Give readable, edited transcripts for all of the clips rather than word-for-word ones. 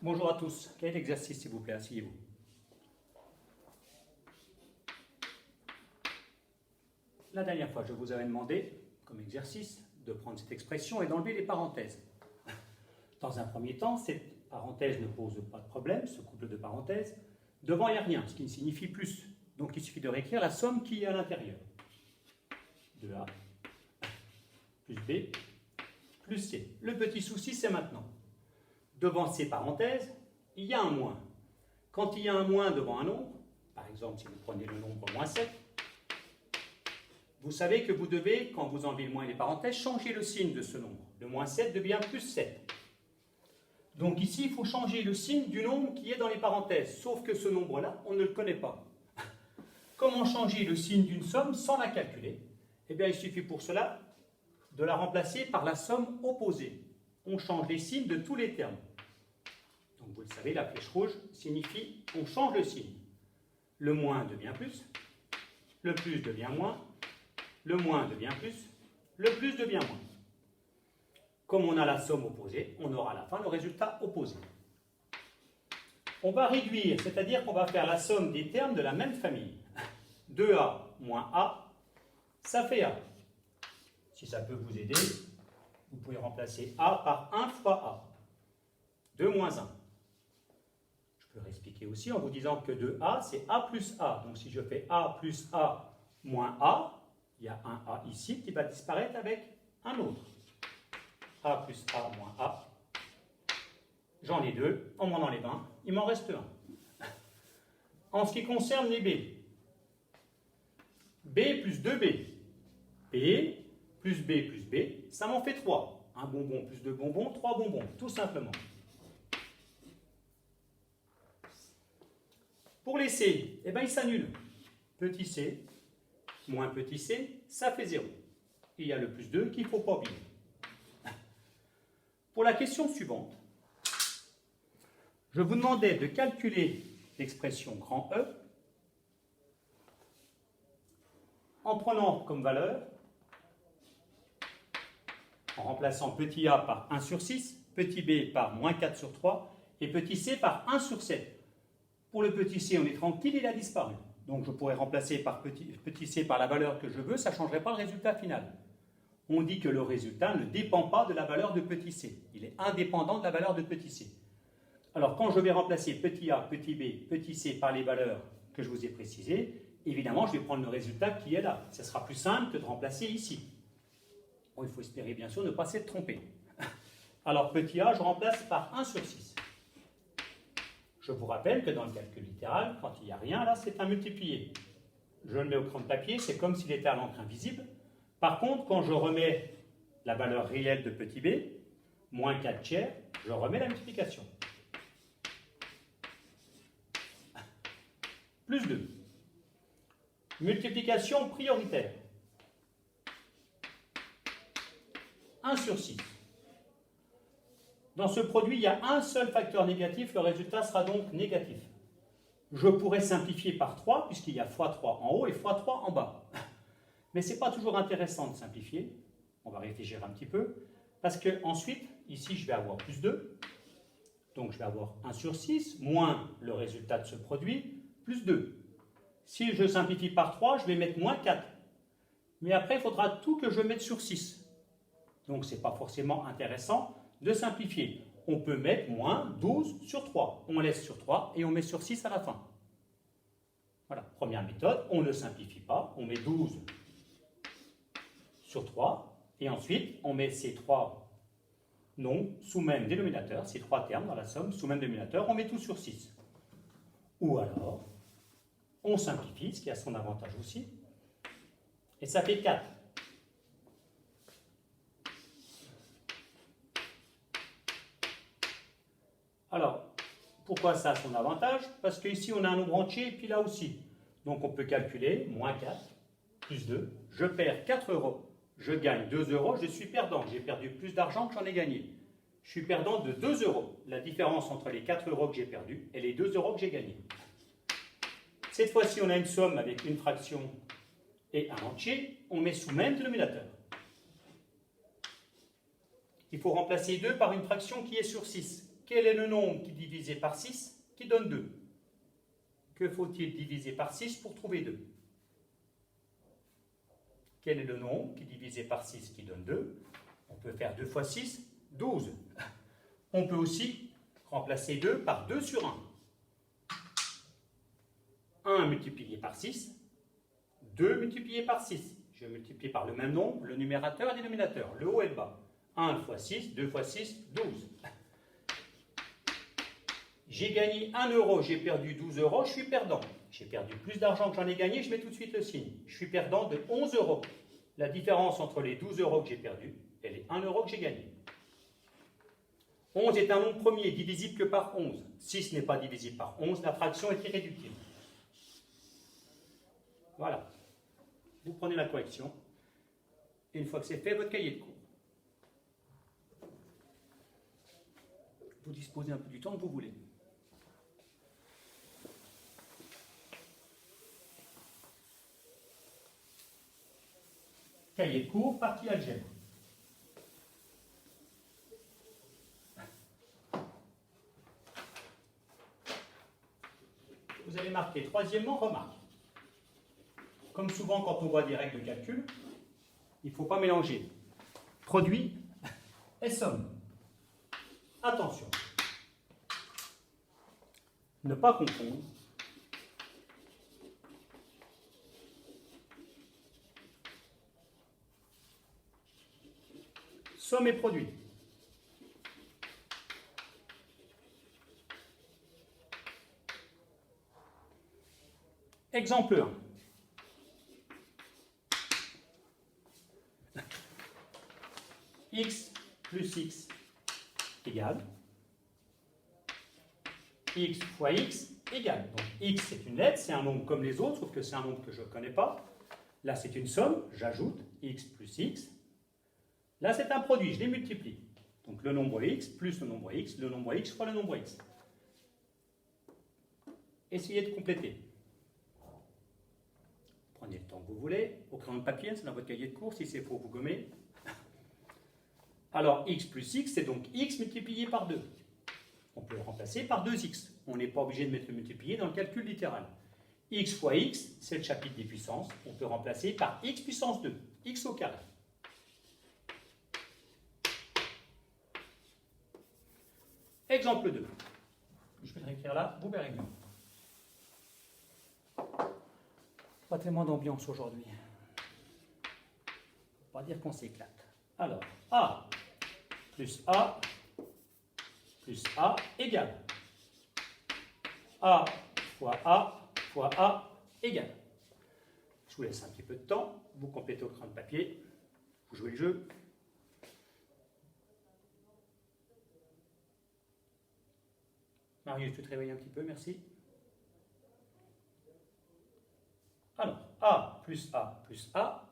Bonjour à tous. Quel exercice, s'il vous plaît? Asseyez-vous. La dernière fois, je vous avais demandé, comme exercice, de prendre cette expression et d'enlever les parenthèses. Dans un premier temps, cette parenthèse ne pose pas de problème, ce couple de parenthèses. Devant, il n'y a rien, ce qui signifie plus. Donc, il suffit de réécrire la somme qui est à l'intérieur. 2A plus B plus C. Le petit souci, c'est maintenant. Devant ces parenthèses, il y a un moins. Quand il y a un moins devant un nombre, par exemple, si vous prenez le nombre moins 7, vous savez que vous devez, quand vous enlevez le moins et les parenthèses, changer le signe de ce nombre. Le moins 7 devient plus 7. Donc ici, il faut changer le signe du nombre qui est dans les parenthèses, sauf que ce nombre-là, on ne le connaît pas. Comment changer le signe d'une somme sans la calculer? Eh bien, il suffit pour cela de la remplacer par la somme opposée. On change les signes de tous les termes. Donc vous le savez, la flèche rouge signifie on change le signe. Le moins devient plus, le plus devient moins, le moins devient plus, le plus devient moins. Comme on a la somme opposée, on aura à la fin le résultat opposé. On va réduire, c'est-à-dire qu'on va faire la somme des termes de la même famille. 2A moins A, ça fait A. Si ça peut vous aider, vous pouvez remplacer A par 1 fois A. 2 moins 1. Je peux réexpliquer aussi en vous disant que 2A, c'est A plus A. Donc si je fais A plus A moins A, il y a un A ici qui va disparaître avec un autre. A plus A moins A. J'en ai deux, on m'en enlève un, il m'en reste un. En ce qui concerne les B, B plus 2B. B plus B plus B, ça m'en fait 3. Un bonbon plus deux bonbons, 3 bonbons, tout simplement. Pour les C, eh bien, ils s'annulent. Petit c moins petit c, ça fait 0. Il y a le plus 2 qu'il ne faut pas oublier. Pour la question suivante, je vous demandais de calculer l'expression grand E en prenant comme valeur, en remplaçant petit a par 1 sur 6, petit b par moins 4 sur 3 et petit c par 1 sur 7. Pour le petit c, on est tranquille, il a disparu. Donc je pourrais remplacer par petit c par la valeur que je veux, ça ne changerait pas le résultat final. On dit que le résultat ne dépend pas de la valeur de petit c. Il est indépendant de la valeur de petit c. Alors quand je vais remplacer petit a, petit b, petit c par les valeurs que je vous ai précisées, évidemment je vais prendre le résultat qui est là. Ce sera plus simple que de remplacer ici. Bon, il faut espérer bien sûr ne pas s'être trompé. Alors petit a, je remplace par 1 sur 6. Je vous rappelle que dans le calcul littéral, quand il n'y a rien, là, c'est un multiplié. Je le mets au crayon de papier, c'est comme s'il était à l'encre invisible. Par contre, quand je remets la valeur réelle de petit b, moins 4 tiers, je remets la multiplication. Plus 2. Multiplication prioritaire. 1 sur 6. Dans ce produit, il y a un seul facteur négatif, le résultat sera donc négatif. Je pourrais simplifier par 3, puisqu'il y a x3 en haut et x3 en bas. Mais ce n'est pas toujours intéressant de simplifier. On va réfléchir un petit peu. Parce que ensuite, ici, je vais avoir plus 2. Donc, je vais avoir 1 sur 6, moins le résultat de ce produit, plus 2. Si je simplifie par 3, je vais mettre moins 4. Mais après, il faudra tout que je mette sur 6. Donc, ce n'est pas forcément intéressant de simplifier. On peut mettre moins 12 sur 3. On laisse sur 3 et on met sur 6 à la fin. Voilà, première méthode, on ne simplifie pas, on met 12 sur 3 et ensuite on met ces 3 nombres sous même dénominateur, ces 3 termes dans la somme sous même dénominateur, on met tout sur 6. Ou alors, on simplifie, ce qui a son avantage aussi, et ça fait 4. Alors, pourquoi ça a son avantage? Parce qu'ici, on a un nombre entier, et puis là aussi. Donc, on peut calculer, moins 4, plus 2. Je perds 4 euros, je gagne 2 euros, je suis perdant. J'ai perdu plus d'argent que j'en ai gagné. Je suis perdant de 2 euros. La différence entre les 4 euros que j'ai perdus et les 2 euros que j'ai gagnés. Cette fois-ci, on a une somme avec une fraction et un entier. On met sous même dénominateur. Il faut remplacer 2 par une fraction qui est sur 6. quel est le nombre qui divisé par 6 qui donne 2? Que faut-il diviser par 6 pour trouver 2? Quel est le nombre qui divisé par 6 qui donne 2? On peut faire 2 fois 6, 12. On peut aussi remplacer 2 par 2 sur 1. 1 multiplié par 6, 2 multiplié par 6. Je multiplie par le même nombre, le numérateur et le dénominateur, le haut et le bas. 1 fois 6, 2 fois 6, 12. J'ai gagné 1 euro, j'ai perdu 12 euros, je suis perdant. J'ai perdu plus d'argent que j'en ai gagné, je mets tout de suite le signe. Je suis perdant de 11 euros. La différence entre les 12 euros que j'ai perdus et les 1 euro que j'ai gagné. 11 est un nombre premier, divisible que par 11. 6 n'est pas divisible par 11, la fraction est irréductible. Voilà. Vous prenez la correction. Et une fois que c'est fait, votre cahier de cours. Vous disposez un peu du temps que vous voulez. Cahier de cours, partie algèbre. Vous allez marquer, troisièmement, remarque. Comme souvent quand on voit des règles de calcul, il ne faut pas mélanger produit et somme. Attention. Ne pas confondre somme et produit. Exemple 1. X plus X égale X fois X égale. Donc X c'est une lettre, c'est un nombre comme les autres, sauf que c'est un nombre que je ne connais pas. Là c'est une somme, j'ajoute X plus X. Là c'est un produit, je les multiplie. Donc le nombre X plus le nombre X fois le nombre X. Essayez de compléter. Prenez le temps que vous voulez, au crayon de papier, c'est dans votre cahier de cours, si c'est faux, vous gommez. Alors, x plus x, c'est donc x multiplié par 2. On peut le remplacer par 2x. On n'est pas obligé de mettre le multiplié dans le calcul littéral. X fois x, c'est le chapitre des puissances. On peut remplacer par x puissance 2, x au carré. Exemple 2. Je vais le réécrire là, vous verrez bien. Pas tellement d'ambiance aujourd'hui. On va pas dire qu'on s'éclate. Alors, A plus A égale A fois A égale. Je vous laisse un petit peu de temps, vous complétez au crayon de papier, vous jouez le jeu. Marius, tu te réveilles un petit peu, merci. Alors, A plus A plus A,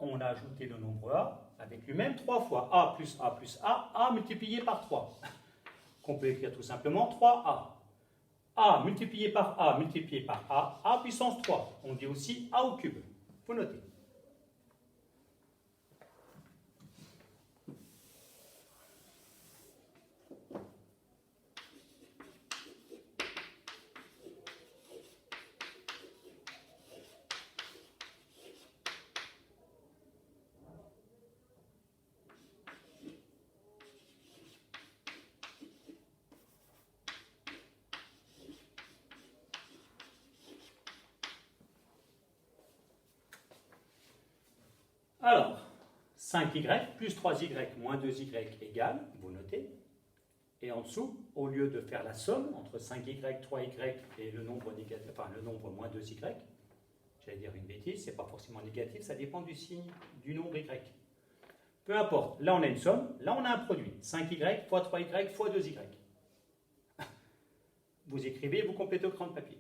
on a ajouté le nombre A avec lui-même 3 fois A plus A multiplié par 3. Qu'on peut écrire tout simplement 3A. A multiplié par A puissance 3. On dit aussi A au cube. Il faut noter. Alors, 5y plus 3y moins 2y égale, vous notez. Et en dessous, au lieu de faire la somme entre 5y, 3y et le nombre négatif, enfin le nombre moins 2y, j'allais dire une bêtise, c'est pas forcément négatif, ça dépend du signe du nombre y. Peu importe, là on a une somme, là on a un produit. 5y fois 3y fois 2y. Vous écrivez et vous complétez au crayon de papier.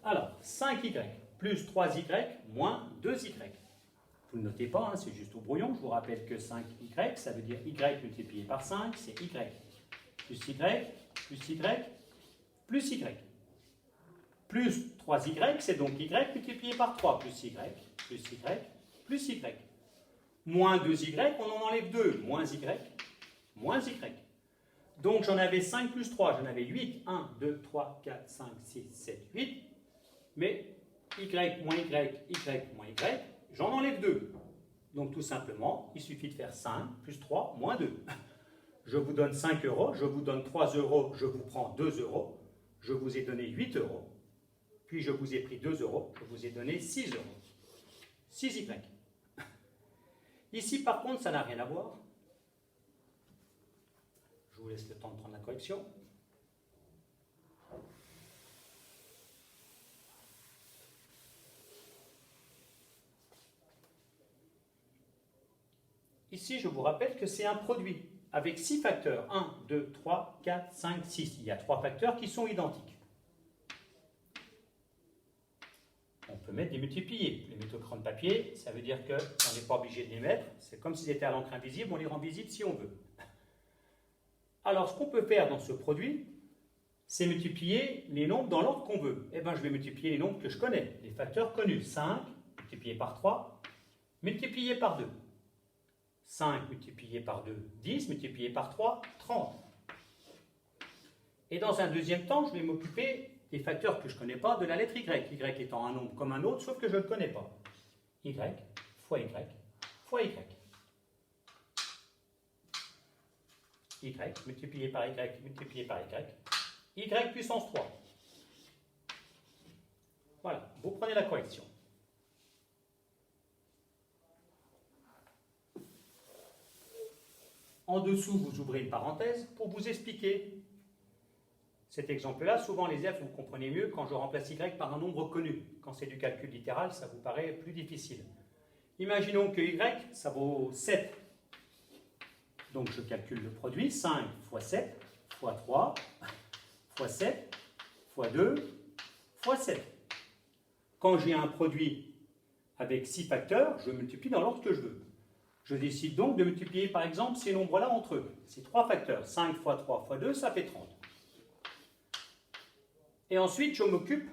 Alors, 5y plus 3y moins 2y. Vous ne notez pas, hein, c'est juste au brouillon. Je vous rappelle que 5y, ça veut dire y multiplié par 5, c'est y plus y plus y plus y. plus 3y, c'est donc y multiplié par 3, plus y, plus y, plus y. Moins 2y, on en enlève 2, moins y, moins y. Donc j'en avais 5 plus 3, j'en avais 8, 1, 2, 3, 4, 5, 6, 7, 8. Mais y moins y moins y, j'en enlève 2. Donc tout simplement, il suffit de faire 5 plus 3 moins 2. Je vous donne 5 euros, je vous donne 3 euros, je vous prends 2 euros. Je vous ai donné 8 euros. Puis je vous ai pris 2 euros, je vous ai donné 6 euros. 6y. Ici, par contre, ça n'a rien à voir. Je vous laisse le temps de prendre la correction. Ici, je vous rappelle que c'est un produit avec 6 facteurs. 1, 2, 3, 4, 5, 6. Il y a 3 facteurs qui sont identiques. On peut mettre des multipliés. Les mettre au crayon de papier, ça veut dire qu'on n'est pas obligé de les mettre. C'est comme s'ils étaient à l'encre invisible, on les rend visibles si on veut. Alors, ce qu'on peut faire dans ce produit, c'est multiplier les nombres dans l'ordre qu'on veut. Eh bien, je vais multiplier les nombres que je connais, les facteurs connus. 5 multiplié par 3, multiplié par 2. 5 multiplié par 2, 10 multiplié par 3, 30. Et dans un deuxième temps, je vais m'occuper des facteurs que je ne connais pas de la lettre y. Y étant un nombre comme un autre, sauf que je ne le connais pas. Y fois y fois y. Y multiplié par y multiplié par y. Y puissance 3. Voilà, vous prenez la correction. En dessous, vous ouvrez une parenthèse pour vous expliquer. Cet exemple-là, souvent les élèves, vous comprenez mieux quand je remplace y par un nombre connu. Quand c'est du calcul littéral, ça vous paraît plus difficile. Imaginons que y, ça vaut 7. Donc je calcule le produit, 5 fois 7, fois 3, fois 7, fois 2, fois 7. Quand j'ai un produit avec 6 facteurs, je multiplie dans l'ordre que je veux. Je décide donc de multiplier par exemple ces nombres-là entre eux. Ces 3 facteurs, 5 fois 3 fois 2, ça fait 30. Et ensuite, je m'occupe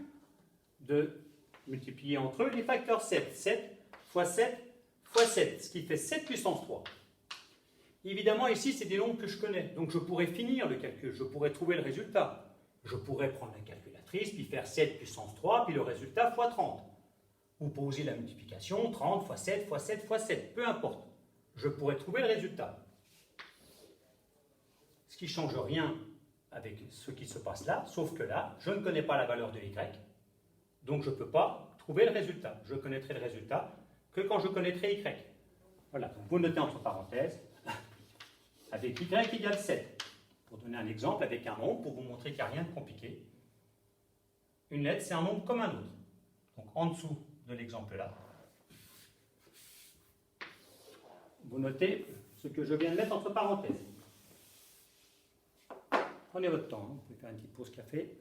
de multiplier entre eux les facteurs 7. 7 fois 7 fois 7, ce qui fait 7 puissance 3. Évidemment, ici, c'est des nombres que je connais. Donc, je pourrais finir le calcul, je pourrais trouver le résultat. Je pourrais prendre la calculatrice, puis faire 7 puissance 3, puis le résultat fois 30. Ou poser la multiplication, 30 fois 7 fois 7 fois 7, peu importe. Je pourrais trouver le résultat. Ce qui ne change rien avec ce qui se passe là, sauf que là, je ne connais pas la valeur de y, donc je ne peux pas trouver le résultat. Je connaîtrai le résultat que quand je connaîtrai y. Voilà, donc vous notez entre parenthèses, avec y égale 7. Pour donner un exemple avec un nombre, pour vous montrer qu'il n'y a rien de compliqué. Une lettre, c'est un nombre comme un autre. Donc en dessous de l'exemple là, vous notez ce que je viens de mettre entre parenthèses. Prenez votre temps, vous pouvez faire une petite pause café.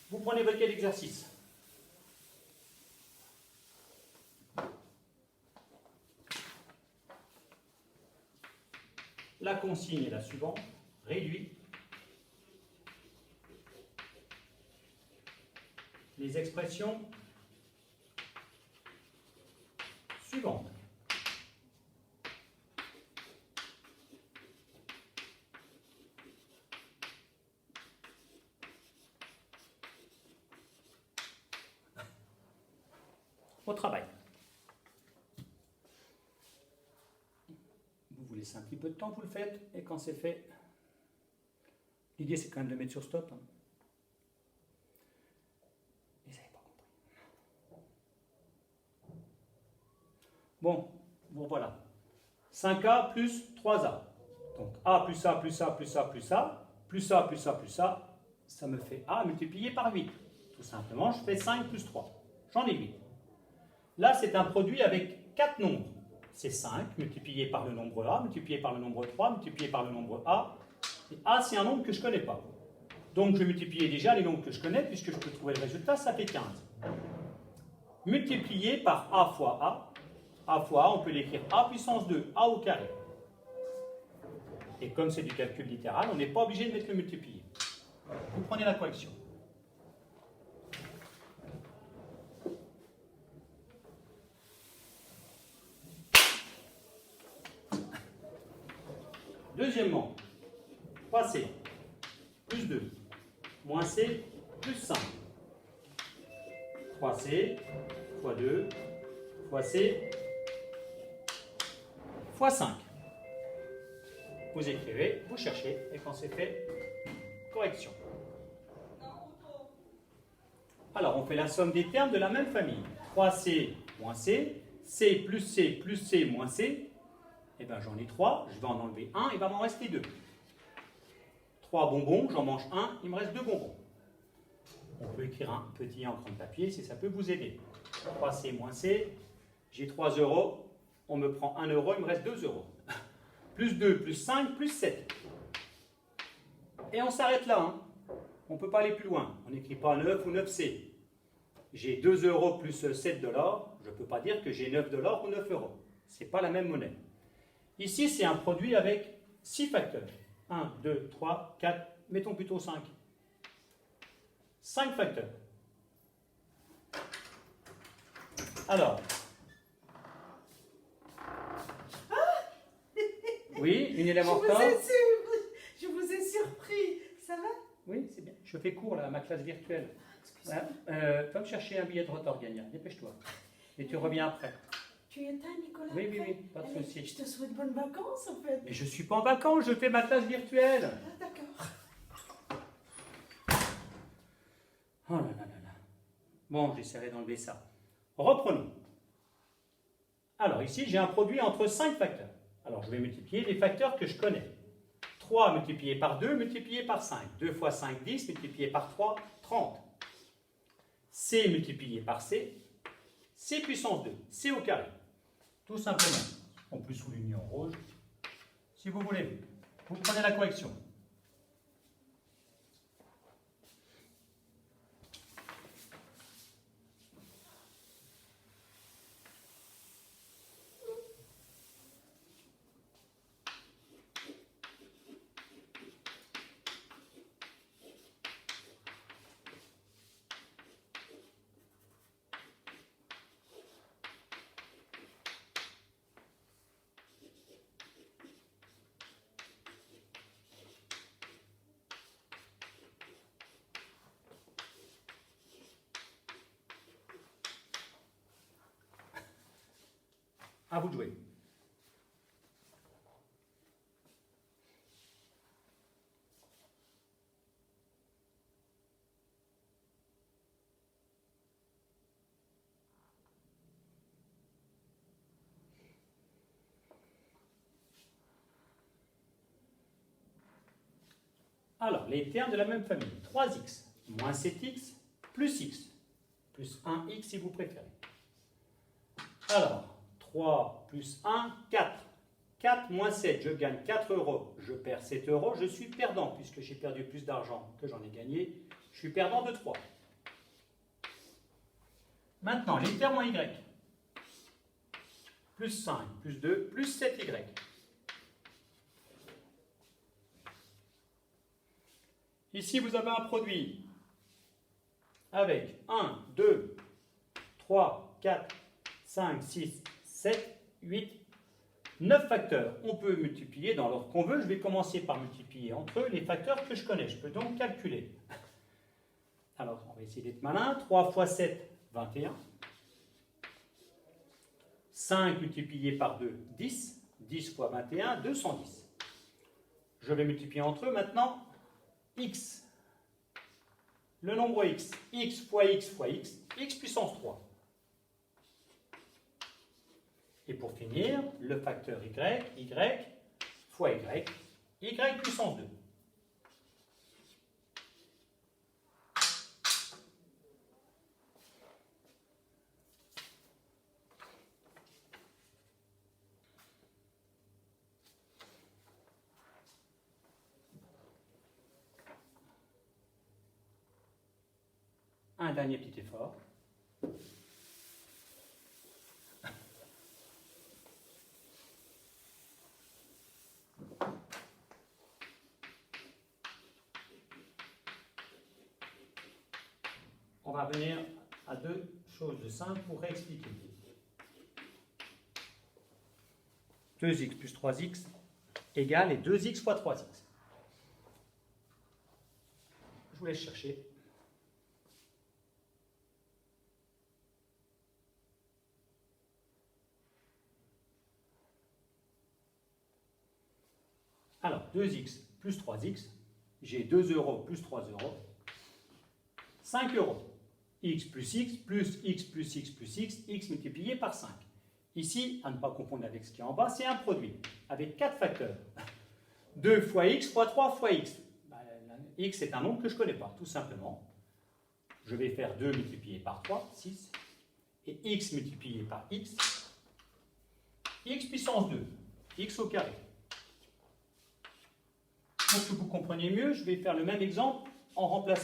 Vous prenez votre cahier d'exercice. La consigne est la suivante, réduit les expressions suivantes. Au travail. Vous vous laissez un petit peu de temps, vous le faites, et quand c'est fait, l'idée c'est quand même de mettre sur stop. Vous n'avez pas compris. Bon, voilà. 5A plus 3A. Donc A plus A plus A plus A plus A, plus A plus A plus A, ça me fait A multiplié par 8. Tout simplement, je fais 5 plus 3. J'en ai 8. Là, c'est un produit avec 4 nombres. C'est 5 multiplié par le nombre A, multiplié par le nombre 3, multiplié par le nombre A. Et A, c'est un nombre que je ne connais pas. Donc, je vais multiplier déjà les nombres que je connais, puisque je peux trouver le résultat, ça fait 15. multiplié par a fois a. A fois a, on peut l'écrire a puissance 2, a au carré. Et comme c'est du calcul littéral, on n'est pas obligé de mettre le multiplié. Vous prenez la correction. Deuxièmement, 3c plus 2 moins c plus 5. 3c fois 2 fois c fois 5. Vous écrivez, vous cherchez, et quand c'est fait, correction. Alors, on fait la somme des termes de la même famille. 3c moins c, c plus c moins c. Eh bien, j'en ai 3, je vais en enlever 1, il va m'en rester 2. 3 bonbons, j'en mange 1, il me reste 2 bonbons. On peut écrire un petit en crayon de papier si ça peut vous aider. 3c moins c, j'ai 3 €, on me prend 1 €, il me reste 2 €. Plus 2, plus 5, plus 7. Et on s'arrête là. Hein. On ne peut pas aller plus loin. On n'écrit pas 9 ou 9c. J'ai 2 € plus 7 $. Je ne peux pas dire que j'ai 9 $ ou 9 €. Ce n'est pas la même monnaie. Ici, c'est un produit avec 6 facteurs. 1, 2, 3, 4, mettons plutôt 5. 5 facteurs. Alors. Oui, une élève en retard. Je vous ai surpris. Ça va? Oui, c'est bien. Je fais cours là, à ma classe virtuelle. Va me chercher un billet de retard gagnant. Dépêche-toi. Et tu reviens après. Tu es éteint, Nicolas? Oui, oui, oui, pas de souci. Je te souhaite bonnes vacances, en fait. Mais je ne suis pas en vacances, je fais ma classe virtuelle. Ah, d'accord. Oh là là là là. Bon, j'essaierai d'enlever ça. Reprenons. Alors ici, j'ai un produit entre 5 facteurs. Alors je vais multiplier les facteurs que je connais. 3 multiplié par 2 multiplié par 5. 2 fois 5, 10 multiplié par 3, 30. C multiplié par C. C puissance 2. C au carré. Tout simplement. On peut souligner en rouge. Si vous voulez. Vous prenez la correction. À vous de jouer. Alors, les termes de la même famille. 3x moins 7x plus x. Plus 1x si vous préférez. Alors, 3 plus 1, 4. 4 moins 7, je gagne 4 €. Je perds 7 €. Je suis perdant puisque j'ai perdu plus d'argent que j'en ai gagné. Je suis perdant de 3. Maintenant, les termes en y. Plus 5, plus 2, plus 7y. Ici, vous avez un produit avec 1, 2, 3, 4, 5, 6, 7, 8, 9 facteurs. On peut multiplier dans l'ordre qu'on veut. Je vais commencer par multiplier entre eux les facteurs que je connais. Je peux donc calculer. Alors, on va essayer d'être malin. 3 fois 7, 21. 5 multiplié par 2, 10. 10 fois 21, 210. Je vais multiplier entre eux maintenant x. Le nombre x. X fois x fois x. X puissance 3. Et pour finir, le facteur y, y fois y, y puissance 2. Un dernier petit effort. on va revenir à deux choses de simples pour réexpliquer. 2x plus 3x égale et 2x fois 3x. Je vous laisse chercher. Alors, 2x plus 3x, j'ai 2 € plus 3 €, 5 €. X plus x plus x plus x plus x, x multiplié par 5. Ici, à ne pas confondre avec ce qui est en bas, c'est un produit avec 4 facteurs. 2 fois x fois 3 fois x. X est un nombre que je ne connais pas, tout simplement. Je vais faire 2 multiplié par 3, 6. Et x multiplié par x, x puissance 2, x au carré. Pour que vous compreniez mieux, je vais faire le même exemple en remplaçant